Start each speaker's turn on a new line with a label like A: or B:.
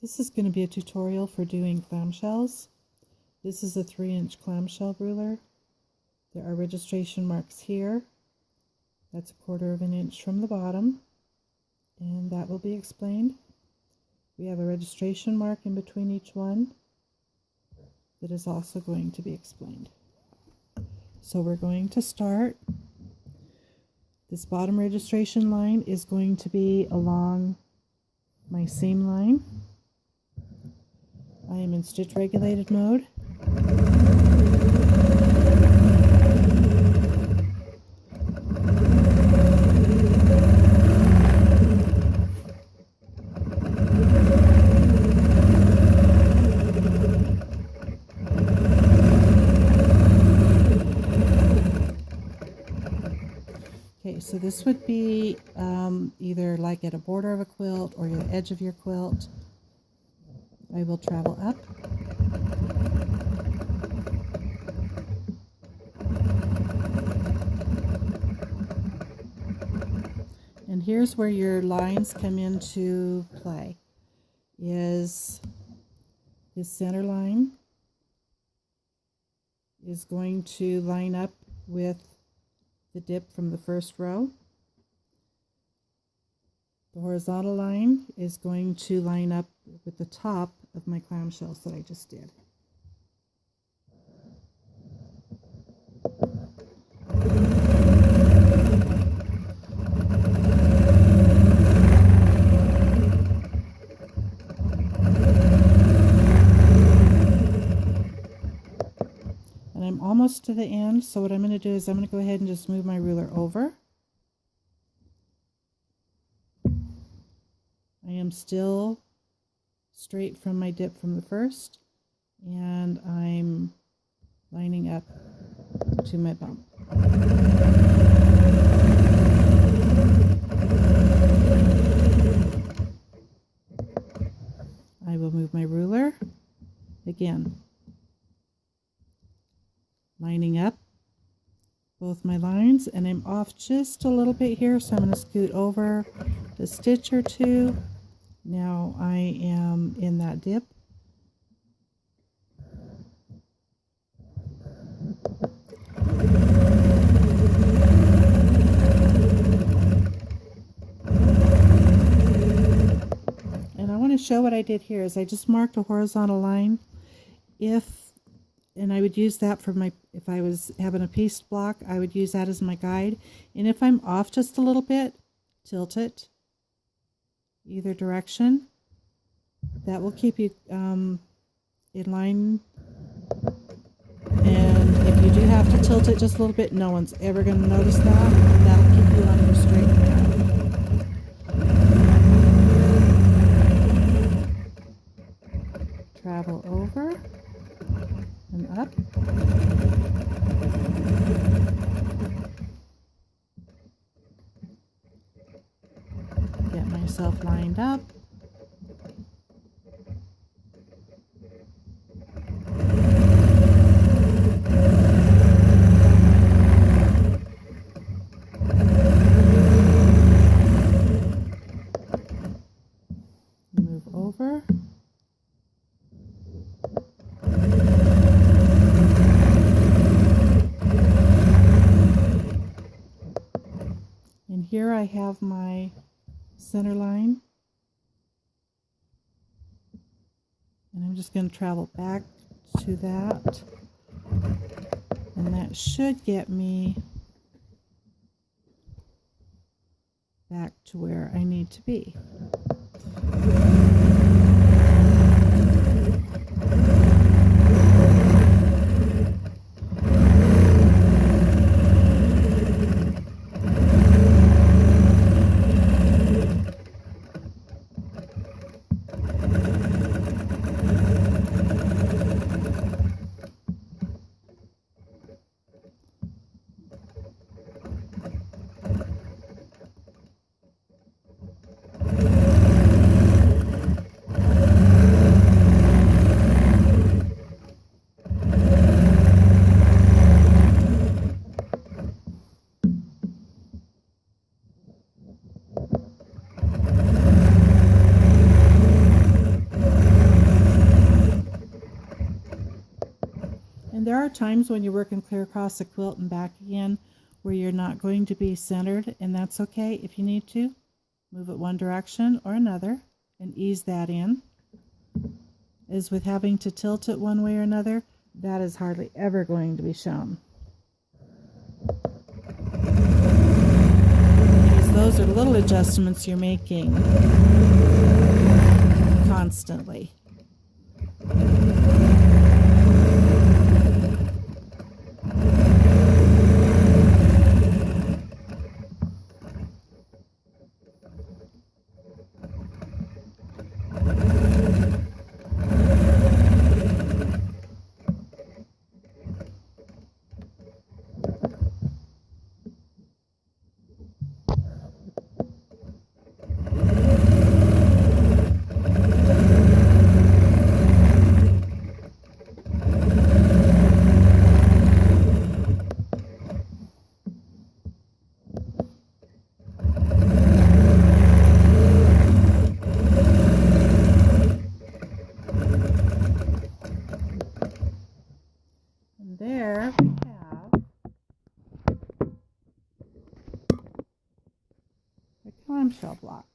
A: This is going to be a tutorial for doing clamshells. This is a 3-inch clamshell ruler. There are registration marks here. That's 1/4 of an inch from the bottom, and that will be explained. We have a registration mark in between each one that is also going to be explained. So we're going to start. This bottom registration line is going to be along my seam line. I am in stitch regulated mode. Okay, so this would be either like at a border of a quilt or the edge of your quilt. I will travel up. And here's where your lines come into play. Is this center line is going to line up with the dip from the first row. The horizontal line is going to line up with the top of my clamshells that I just did. And I'm almost to the end, so what I'm going to do is I'm going to go ahead and just move my ruler over. I am still straight from my dip from the first, and I'm lining up to my bump. I will move my ruler again, lining up both my lines, and I'm off just a little bit here, so I'm going to scoot over a stitch or two. Now I am in that dip. And I want to show what I did here is I just marked a horizontal line. And I would use that for my, if I was having a piece block, I would use that as my guide. And if I'm off just a little bit, tilt it either direction. That will keep you in line. And if you do have to tilt it just a little bit, no one's ever going to notice that. That'll keep you on your straight path. Travel over and up. Get myself lined up. Move over. And here I have my center line, and I'm just going to travel back to that, and that should get me back to where I need to be. There are times when you're working clear across the quilt and back again where you're not going to be centered, and that's okay. If you need to, move it one direction or another and ease that in. As with having to tilt it one way or another, that is hardly ever going to be shown. Because those are little adjustments you're making constantly. There we have a clamshell block.